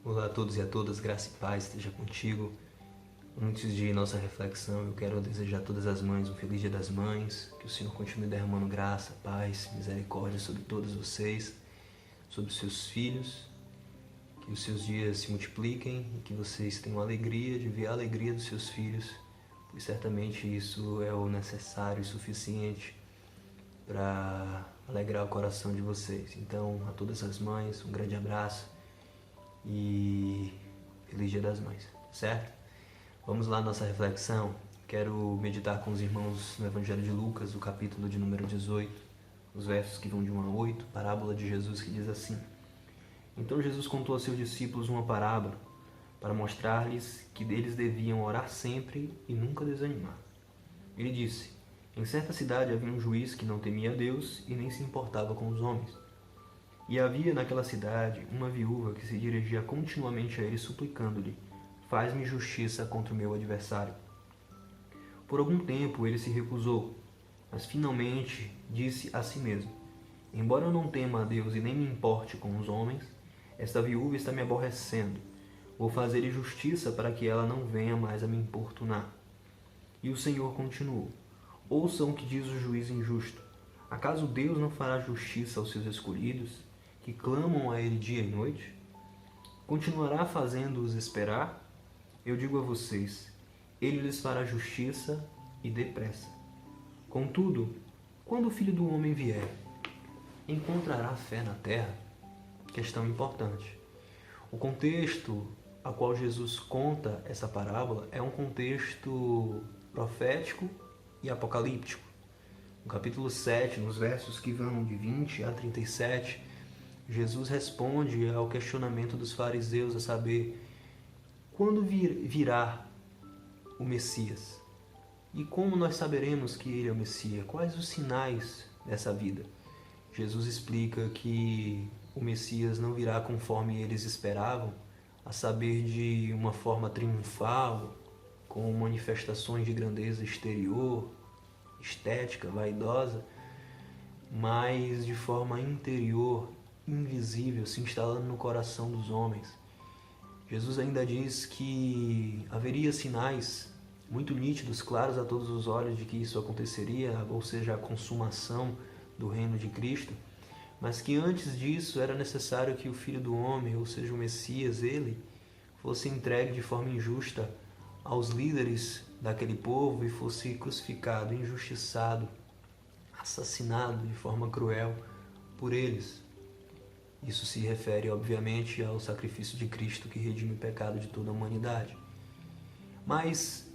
Olá a todos e a todas, graça e paz esteja contigo. Antes de nossa reflexão, eu quero desejar a todas as mães um feliz Dia das Mães, que o Senhor continue derramando graça, paz, misericórdia sobre todos vocês, sobre os seus filhos, que os seus dias se multipliquem e que vocês tenham a alegria de ver a alegria dos seus filhos, pois certamente isso é o necessário e suficiente para alegrar o coração de vocês. Então, a todas as mães, um grande abraço e feliz Dia das Mães, certo? Vamos lá, nossa reflexão. Quero meditar com os irmãos no Evangelho de Lucas, o capítulo de número 18, os versos que vão de 1 a 8, parábola de Jesus que diz assim: Então Jesus contou a seus discípulos uma parábola para mostrar-lhes que eles deviam orar sempre e nunca desanimar. Ele disse: Em certa cidade havia um juiz que não temia a Deus e nem se importava com os homens. E havia naquela cidade uma viúva que se dirigia continuamente a ele suplicando-lhe: Faz-me justiça contra o meu adversário. Por algum tempo ele se recusou, mas finalmente disse a si mesmo: Embora eu não tema a Deus e nem me importe com os homens, esta viúva está me aborrecendo. Vou fazer-lhe justiça para que ela não venha mais a me importunar. E o Senhor continuou: Ouçam o que diz o juiz injusto. Acaso Deus não fará justiça aos seus escolhidos, que clamam a ele dia e noite? Continuará fazendo-os esperar? Eu digo a vocês, ele lhes fará justiça e depressa. Contudo, quando o Filho do Homem vier, encontrará fé na terra? Questão importante. O contexto a qual Jesus conta essa parábola é um contexto profético e apocalíptico. No capítulo 7, nos versos que vão de 20 a 37, Jesus responde ao questionamento dos fariseus a saber: quando virá o Messias? E como nós saberemos que ele é o Messias? Quais os sinais dessa vida? Jesus explica que o Messias não virá conforme eles esperavam, a saber, de uma forma triunfal, com manifestações de grandeza exterior, estética, vaidosa, mas de forma interior, invisível, se instalando no coração dos homens. Jesus ainda diz que haveria sinais muito nítidos, claros a todos os olhos de que isso aconteceria, ou seja, a consumação do reino de Cristo, mas que antes disso era necessário que o Filho do Homem, ou seja, o Messias, ele, fosse entregue de forma injusta aos líderes daquele povo e fosse crucificado, injustiçado, assassinado de forma cruel por eles. Isso se refere, obviamente, ao sacrifício de Cristo que redime o pecado de toda a humanidade. Mas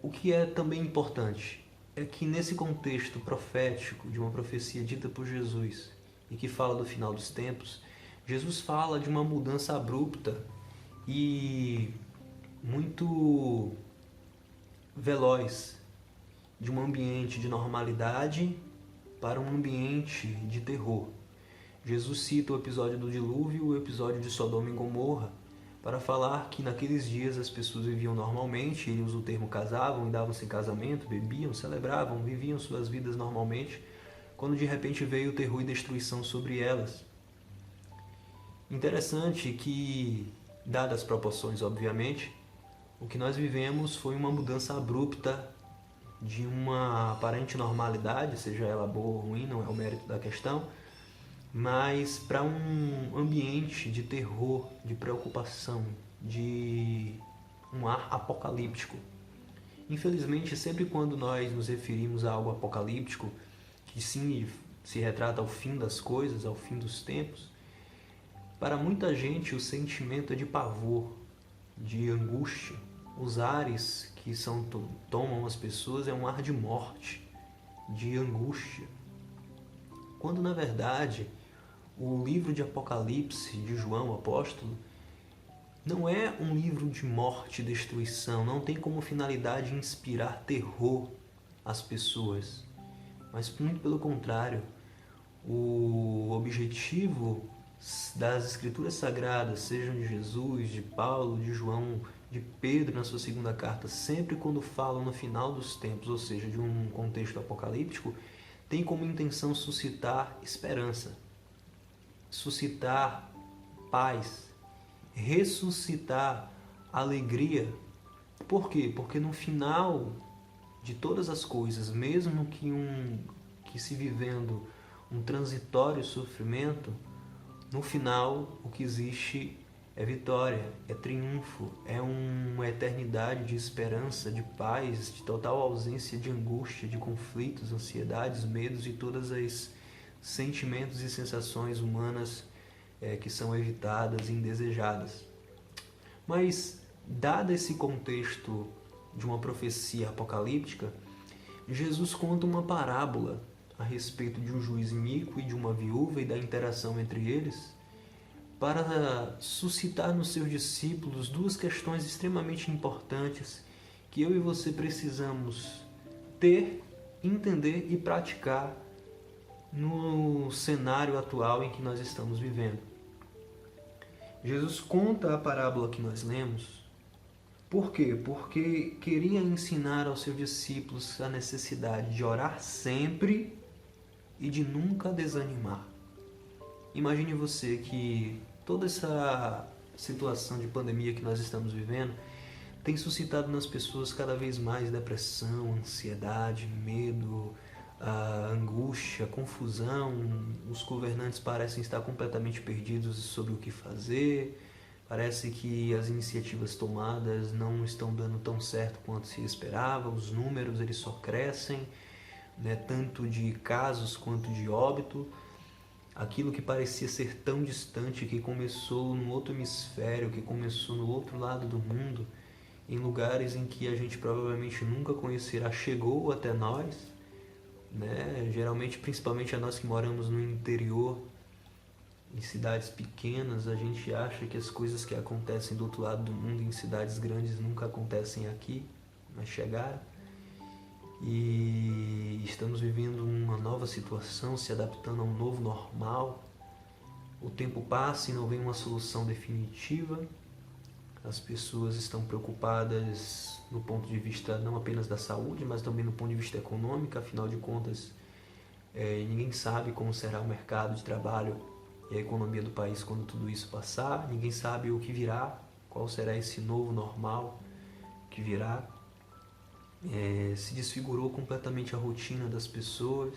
o que é também importante é que nesse contexto profético de uma profecia dita por Jesus e que fala do final dos tempos, Jesus fala de uma mudança abrupta e muito veloz de um ambiente de normalidade para um ambiente de terror. Jesus cita o episódio do dilúvio, o episódio de Sodoma e Gomorra, para falar que naqueles dias as pessoas viviam normalmente, ele usa o termo casavam e davam-se em casamento, bebiam, celebravam, viviam suas vidas normalmente, quando de repente veio o terror e destruição sobre elas. Interessante que, dadas as proporções, obviamente, o que nós vivemos foi uma mudança abrupta de uma aparente normalidade, seja ela boa ou ruim, não é o mérito da questão, mas para um ambiente de terror, de preocupação, de um ar apocalíptico. Infelizmente, sempre quando nós nos referimos a algo apocalíptico, que sim se retrata ao fim das coisas, ao fim dos tempos, para muita gente o sentimento é de pavor, de angústia. Os ares que tomam as pessoas é um ar de morte, de angústia. Quando na verdade o livro de Apocalipse de João, o apóstolo, não é um livro de morte e destruição, não tem como finalidade inspirar terror às pessoas, mas muito pelo contrário, o objetivo das escrituras sagradas, sejam de Jesus, de Paulo, de João, de Pedro na sua segunda carta, sempre quando falam no final dos tempos, ou seja, de um contexto apocalíptico, tem como intenção suscitar esperança, suscitar paz, ressuscitar a alegria. Por quê? Porque no final de todas as coisas, mesmo que se vivendo um transitório sofrimento, no final o que existe é vitória, é triunfo, é uma eternidade de esperança, de paz, de total ausência de angústia, de conflitos, ansiedades, medos e todas as sentimentos e sensações humanas que são evitadas e indesejadas. Mas, dado esse contexto de uma profecia apocalíptica, Jesus conta uma parábola a respeito de um juiz iníquo e de uma viúva e da interação entre eles, para suscitar nos seus discípulos duas questões extremamente importantes que eu e você precisamos ter, entender e praticar no cenário atual em que nós estamos vivendo. Jesus conta a parábola que nós lemos. Por quê? Porque queria ensinar aos seus discípulos a necessidade de orar sempre e de nunca desanimar. Imagine você que toda essa situação de pandemia que nós estamos vivendo tem suscitado nas pessoas cada vez mais depressão, ansiedade, medo, angústia, confusão. Os governantes parecem estar completamente perdidos sobre o que fazer. Parece que as iniciativas tomadas não estão dando tão certo quanto se esperava. Os números eles só crescem, né, tanto de casos quanto de óbito. Aquilo que parecia ser tão distante, que começou no outro hemisfério, que começou no outro lado do mundo, em lugares em que a gente provavelmente nunca conhecerá, chegou até nós, né? Geralmente, principalmente a nós que moramos no interior, em cidades pequenas, a gente acha que as coisas que acontecem do outro lado do mundo, em cidades grandes, nunca acontecem aqui, mas chegaram. E estamos vivendo uma nova situação, se adaptando a um novo normal. O tempo passa e não vem uma solução definitiva. As pessoas estão preocupadas no ponto de vista não apenas da saúde, mas também no ponto de vista econômico. Afinal de contas, ninguém sabe como será o mercado de trabalho e a economia do país quando tudo isso passar. Ninguém sabe o que virá, qual será esse novo normal que virá. Se desfigurou completamente a rotina das pessoas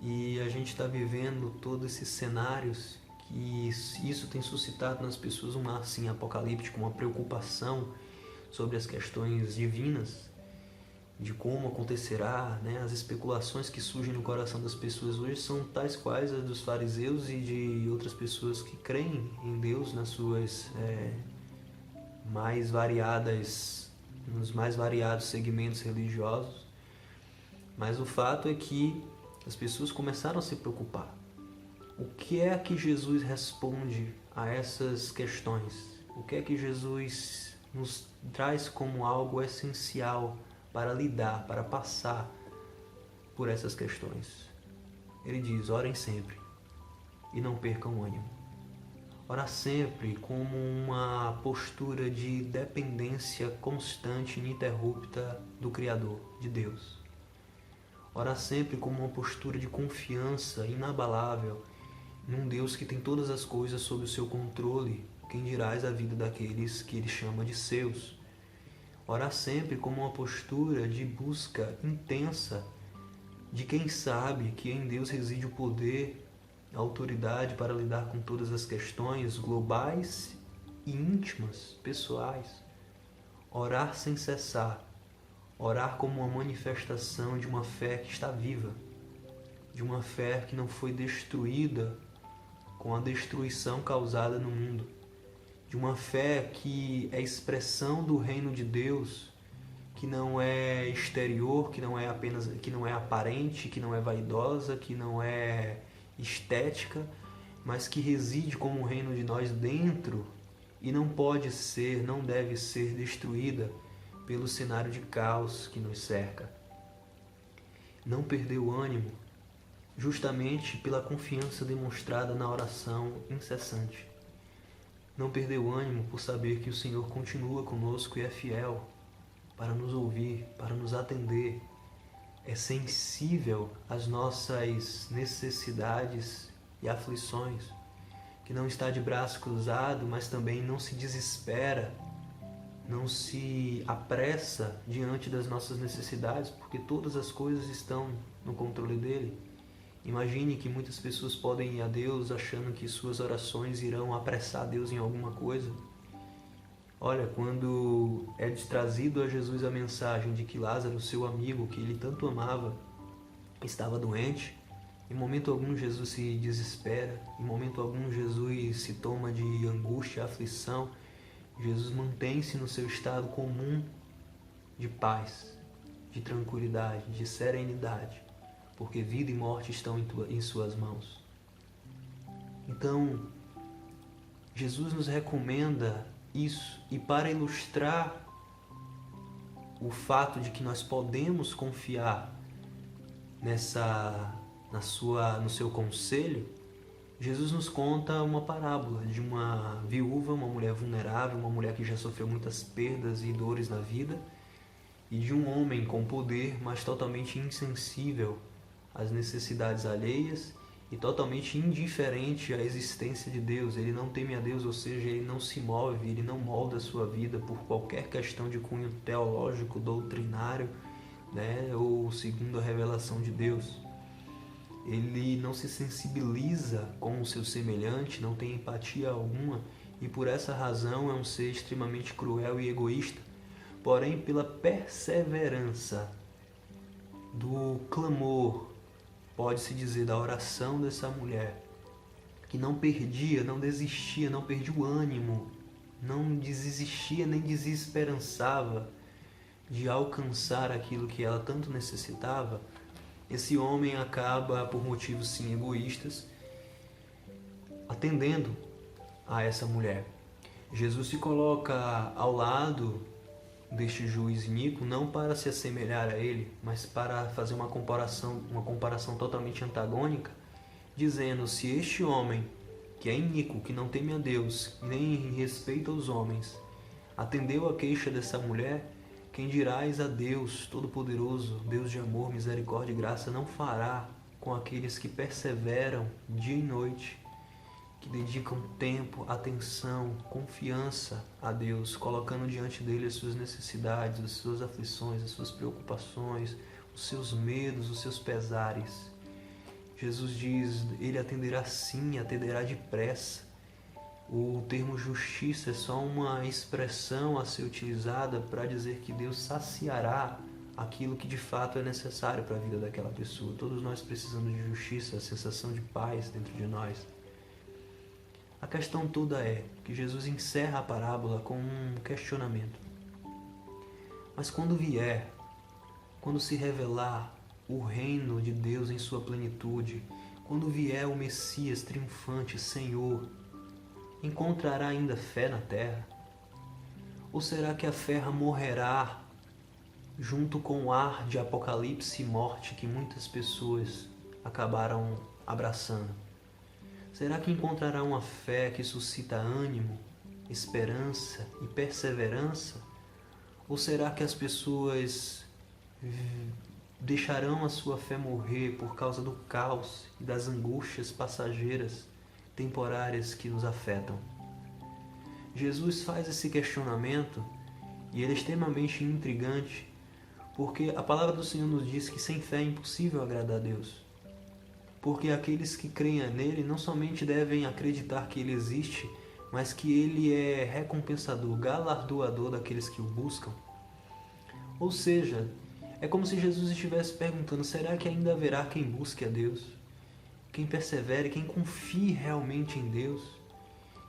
e a gente está vivendo todos esses cenários que isso tem suscitado nas pessoas um ar assim apocalíptico, uma preocupação sobre as questões divinas, de como acontecerá, né? As especulações que surgem no coração das pessoas hoje são tais quais as dos fariseus e de outras pessoas que creem em Deus nas suas nos mais variados segmentos religiosos. Mas o fato é que as pessoas começaram a se preocupar. O que é que Jesus responde a essas questões? O que é que Jesus nos traz como algo essencial para lidar, para passar por essas questões? Ele diz: orem sempre e não percam o ânimo. Orar sempre como uma postura de dependência constante e ininterrupta do Criador, de Deus. Orar sempre como uma postura de confiança inabalável num Deus que tem todas as coisas sob o seu controle, quem dirás a vida daqueles que ele chama de seus. Orar sempre como uma postura de busca intensa de quem sabe que em Deus reside o poder, a autoridade para lidar com todas as questões globais e íntimas, pessoais. Orar sem cessar. Orar como uma manifestação de uma fé que está viva, de uma fé que não foi destruída com a destruição causada no mundo, de uma fé que é expressão do reino de Deus, que não é exterior, que não é aparente, que não é vaidosa, que não é estética, mas que reside como o reino de nós dentro e não pode ser, não deve ser destruída pelo cenário de caos que nos cerca. Não perder o ânimo, justamente pela confiança demonstrada na oração incessante. Não perder o ânimo por saber que o Senhor continua conosco e é fiel para nos ouvir, para nos atender. É sensível às nossas necessidades e aflições, que não está de braço cruzado, mas também não se desespera, não se apressa diante das nossas necessidades, porque todas as coisas estão no controle dele. Imagine que muitas pessoas podem ir a Deus achando que suas orações irão apressar Deus em alguma coisa. Olha, quando é trazido a Jesus a mensagem de que Lázaro, seu amigo, que ele tanto amava, estava doente, em momento algum Jesus se desespera, em momento algum Jesus se toma de angústia, aflição. Jesus mantém-se no seu estado comum de paz, de tranquilidade, de serenidade, porque vida e morte estão em suas mãos. Então, Jesus nos recomenda isso, e para ilustrar o fato de que nós podemos confiar no seu conselho, Jesus nos conta uma parábola de uma viúva, uma mulher vulnerável, uma mulher que já sofreu muitas perdas e dores na vida, e de um homem com poder, mas totalmente insensível às necessidades alheias e totalmente indiferente à existência de Deus. Ele não teme a Deus, ou seja, ele não se move, ele não molda a sua vida por qualquer questão de cunho teológico, doutrinário, ou segundo a revelação de Deus. Ele não se sensibiliza com o seu semelhante, não tem empatia alguma, e por essa razão é um ser extremamente cruel e egoísta. Porém, pela perseverança do clamor, pode-se dizer, da oração dessa mulher, que não perdia, não desistia, não perdia o ânimo, não desistia nem desesperançava de alcançar aquilo que ela tanto necessitava, esse homem acaba, por motivos sim egoístas, atendendo a essa mulher. Jesus se coloca ao lado deste juiz iníquo não para se assemelhar a ele, mas para fazer uma comparação totalmente antagônica, dizendo: se este homem, que é iníquo, que não teme a Deus, nem respeita os homens, atendeu a queixa dessa mulher, quem dirás a Deus Todo-Poderoso, Deus de amor, misericórdia e graça, não fará com aqueles que perseveram dia e noite, que dedicam tempo, atenção, confiança a Deus, colocando diante dele as suas necessidades, as suas aflições, as suas preocupações, os seus medos, os seus pesares. Jesus diz, ele atenderá sim, atenderá depressa. O termo justiça é só uma expressão a ser utilizada para dizer que Deus saciará aquilo que de fato é necessário para a vida daquela pessoa. Todos nós precisamos de justiça, a sensação de paz dentro de nós. A questão toda é que Jesus encerra a parábola com um questionamento. Mas quando se revelar o reino de Deus em sua plenitude, quando vier o Messias triunfante, Senhor, encontrará ainda fé na terra? Ou será que a fé morrerá junto com o ar de apocalipse e morte que muitas pessoas acabaram abraçando? Será que encontrará uma fé que suscita ânimo, esperança e perseverança? Ou será que as pessoas deixarão a sua fé morrer por causa do caos e das angústias passageiras, temporárias que nos afetam? Jesus faz esse questionamento e ele é extremamente intrigante, porque a palavra do Senhor nos diz que sem fé é impossível agradar a Deus. Porque aqueles que creem nele não somente devem acreditar que ele existe, mas que ele é recompensador, galardoador daqueles que o buscam. Ou seja, é como se Jesus estivesse perguntando: será que ainda haverá quem busque a Deus? Quem persevere, quem confie realmente em Deus?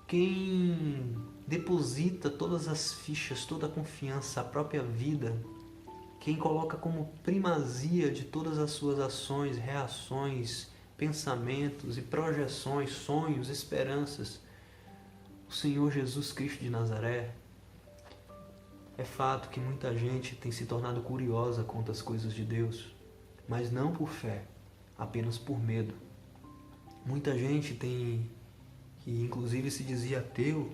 Quem deposita todas as fichas, toda a confiança, a própria vida? Quem coloca como primazia de todas as suas ações, reações, pensamentos e projeções, sonhos, esperanças, o Senhor Jesus Cristo de Nazaré? É fato que muita gente tem se tornado curiosa quanto às coisas de Deus, mas não por fé, apenas por medo. Muita gente que inclusive se dizia ateu,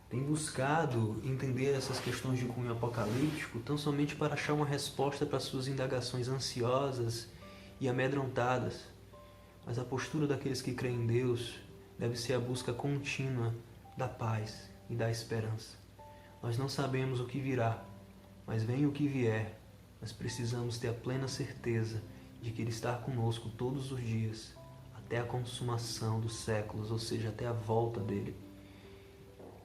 tem buscado entender essas questões de cunho apocalíptico tão somente para achar uma resposta para suas indagações ansiosas e amedrontadas. Mas a postura daqueles que creem em Deus deve ser a busca contínua da paz e da esperança. Nós não sabemos o que virá, mas venha o que vier, nós precisamos ter a plena certeza de que Ele está conosco todos os dias, até a consumação dos séculos, ou seja, até a volta dele.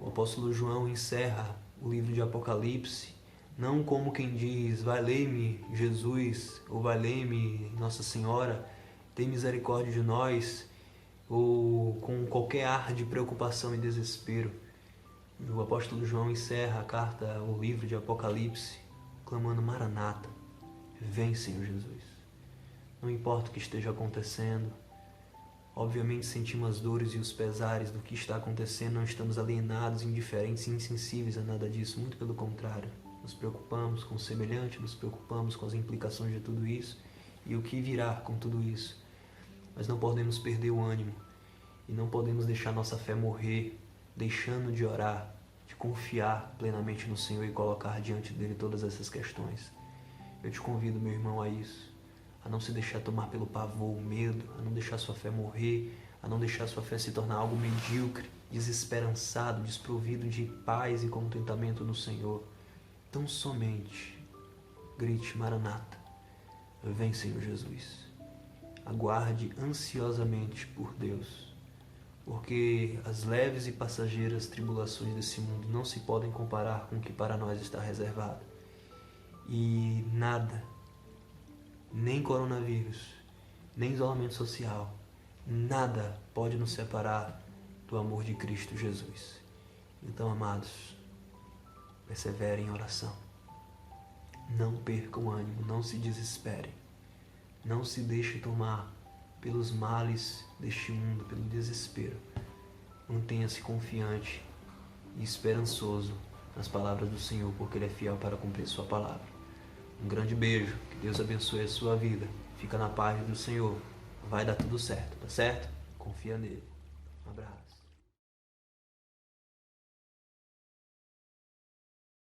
O apóstolo João encerra o livro de Apocalipse, não como quem diz, vai ler-me Jesus, ou vai ler-me Nossa Senhora, tem misericórdia de nós, ou com qualquer ar de preocupação e desespero. O apóstolo João encerra a carta, o livro de Apocalipse, clamando Maranata, vem Senhor Jesus. Não importa o que esteja acontecendo, obviamente sentimos as dores e os pesares do que está acontecendo, não estamos alienados, indiferentes e insensíveis a nada disso, muito pelo contrário. Nos preocupamos com o semelhante, nos preocupamos com as implicações de tudo isso e o que virá com tudo isso. Mas não podemos perder o ânimo e não podemos deixar nossa fé morrer, deixando de orar, de confiar plenamente no Senhor e colocar diante dele todas essas questões. Eu te convido, meu irmão, a isso, a não se deixar tomar pelo pavor, o medo, a não deixar sua fé morrer, a não deixar sua fé se tornar algo medíocre, desesperançado, desprovido de paz e contentamento no Senhor. Tão somente grite Maranata, vem Senhor Jesus. Aguarde ansiosamente por Deus, porque as leves e passageiras tribulações desse mundo não se podem comparar com o que para nós está reservado. E nada, nem coronavírus, nem isolamento social, nada pode nos separar do amor de Cristo Jesus. Então, amados, perseverem em oração. Não percam ânimo, não se desesperem. Não se deixe tomar pelos males deste mundo, pelo desespero. Mantenha-se confiante e esperançoso nas palavras do Senhor, porque Ele é fiel para cumprir sua palavra. Um grande beijo, que Deus abençoe a sua vida. Fica na paz do Senhor. Vai dar tudo certo, tá certo? Confia nele. Um abraço.